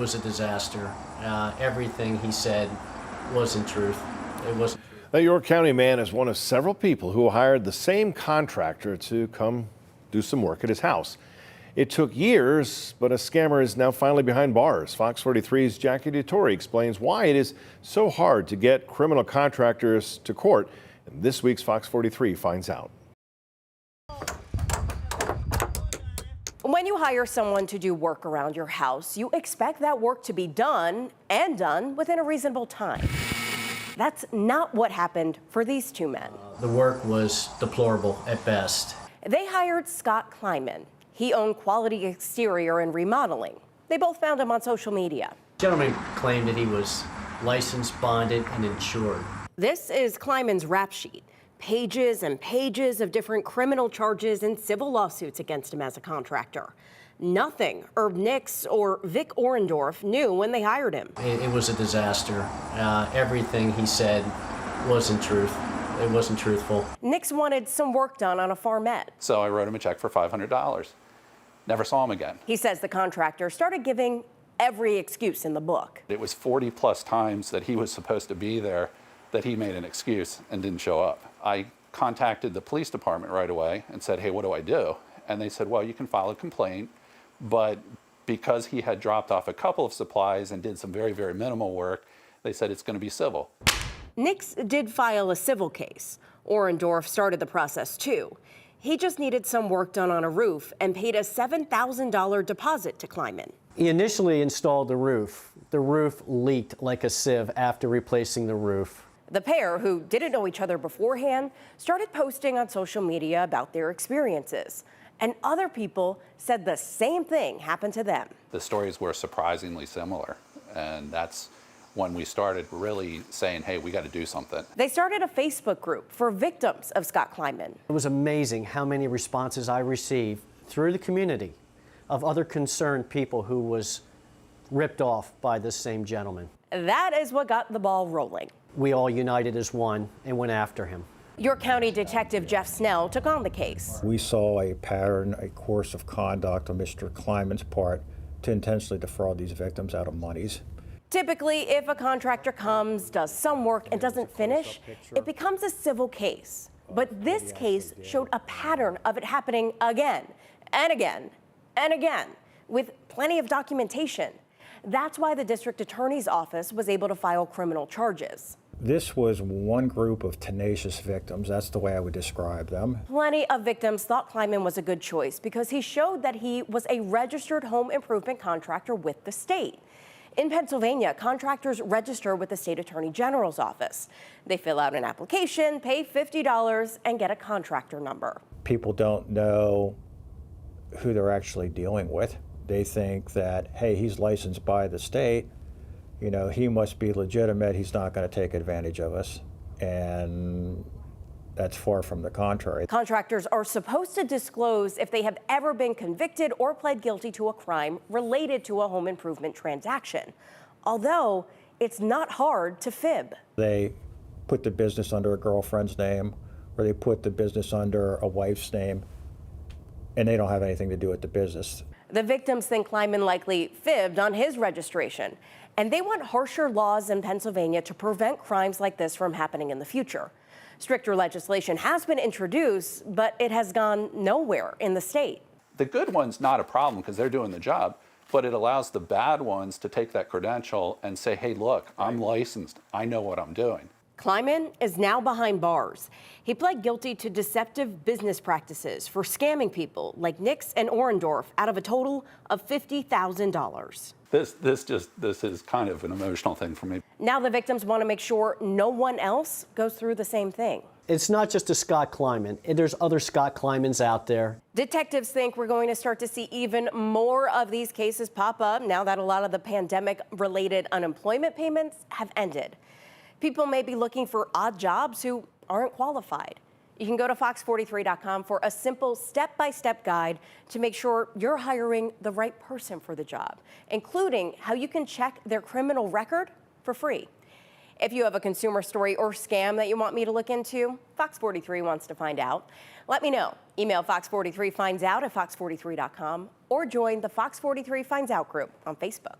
was a disaster. Everything he said wasn't truth. It wasn't. The York County man is one of several people who hired the same contractor to come do some work at his house. It took years, but a scammer is now finally behind bars. Fox 43's Jackie DeTore explains why it is so hard to get criminal contractors to court. And this week's Fox 43 finds out. When you hire someone to do work around your house, you expect that work to be done and done within a reasonable time. That's not what happened for these two men. The work was deplorable at best. They hired Scott Kleinman. He owned Quality Exterior and Remodeling. They both found him on social media. The gentleman claimed that he was licensed, bonded, and insured. This is Kleinman's rap sheet. Pages and pages of different criminal charges and civil lawsuits against him as a contractor. Nothing Herb Nix or Vic Orendorff knew when they hired him. It was a disaster. Everything he said wasn't truth. It wasn't truthful. Nix wanted some work done on a farmette. So I wrote him a check for $500. Never saw him again. He says the contractor started giving every excuse in the book. It was 40 plus times that he was supposed to be there that he made an excuse and didn't show up. I contacted the police department right away and said, hey, what do I do? And they said, well, you can file a complaint, but because he had dropped off a couple of supplies and did some very, very minimal work, they said it's going to be civil. Nix did file a civil case. Orendorff started the process too. He just needed some work done on a roof and paid a $7,000 deposit to Kleinman. He initially installed the roof. The roof leaked like a sieve after replacing the roof. The pair, who didn't know each other beforehand, started posting on social media about their experiences. And other people said the same thing happened to them. The stories were surprisingly similar, and that's when we started really saying, hey, we got to do something. They started a Facebook group for victims of Scott Kleinman. It was amazing how many responses I received through the community of other concerned people who was ripped off by this same gentleman. That is what got the ball rolling. We all united as one and went after him. York County Detective Jeff Snell took on the case. We saw a pattern, a course of conduct on Mr. Kleinman's part to intentionally defraud these victims out of monies. Typically, if a contractor comes, does some work, and doesn't finish, it becomes a civil case. But this case showed a pattern of it happening again and again and again, with plenty of documentation. That's why the district attorney's office was able to file criminal charges. This was one group of tenacious victims. That's the way I would describe them. Plenty of victims thought Kleinman was a good choice because he showed that he was a registered home improvement contractor with the state. In Pennsylvania, contractors register with the state attorney general's office. They fill out an application, pay $50, and get a contractor number. People don't know who they're actually dealing with. They think that, hey, he's licensed by the state, you know, he must be legitimate, he's not going to take advantage of us. And that's far from the contrary. Contractors are supposed to disclose if they have ever been convicted or pled guilty to a crime related to a home improvement transaction, although it's not hard to fib. They put the business under a girlfriend's name, or they put the business under a wife's name, and they don't have anything to do with the business. The victims think Kleinman likely fibbed on his registration, and they want harsher laws in Pennsylvania to prevent crimes like this from happening in the future. Stricter legislation has been introduced, but it has gone nowhere in the state. The good one's not a problem because they're doing the job, but it allows the bad ones to take that credential and say, hey, look, I'm licensed. I know what I'm doing. Kleinman is now behind bars. He pled guilty to deceptive business practices for scamming people like Nix and Orendorff out of a total of $50,000. This is kind of an emotional thing for me. Now the victims want to make sure no one else goes through the same thing. It's not just a Scott Kleinman. There's other Scott Kleinmans out there. Detectives think we're going to start to see even more of these cases pop up now that a lot of the pandemic-related unemployment payments have ended. People may be looking for odd jobs who aren't qualified. You can go to fox43.com for a simple step-by-step guide to make sure you're hiring the right person for the job, including how you can check their criminal record for free. If you have a consumer story or scam that you want me to look into, Fox 43 wants to find out. Let me know. Email Fox43 Finds Out at fox43.com or join the Fox 43 Finds Out group on Facebook.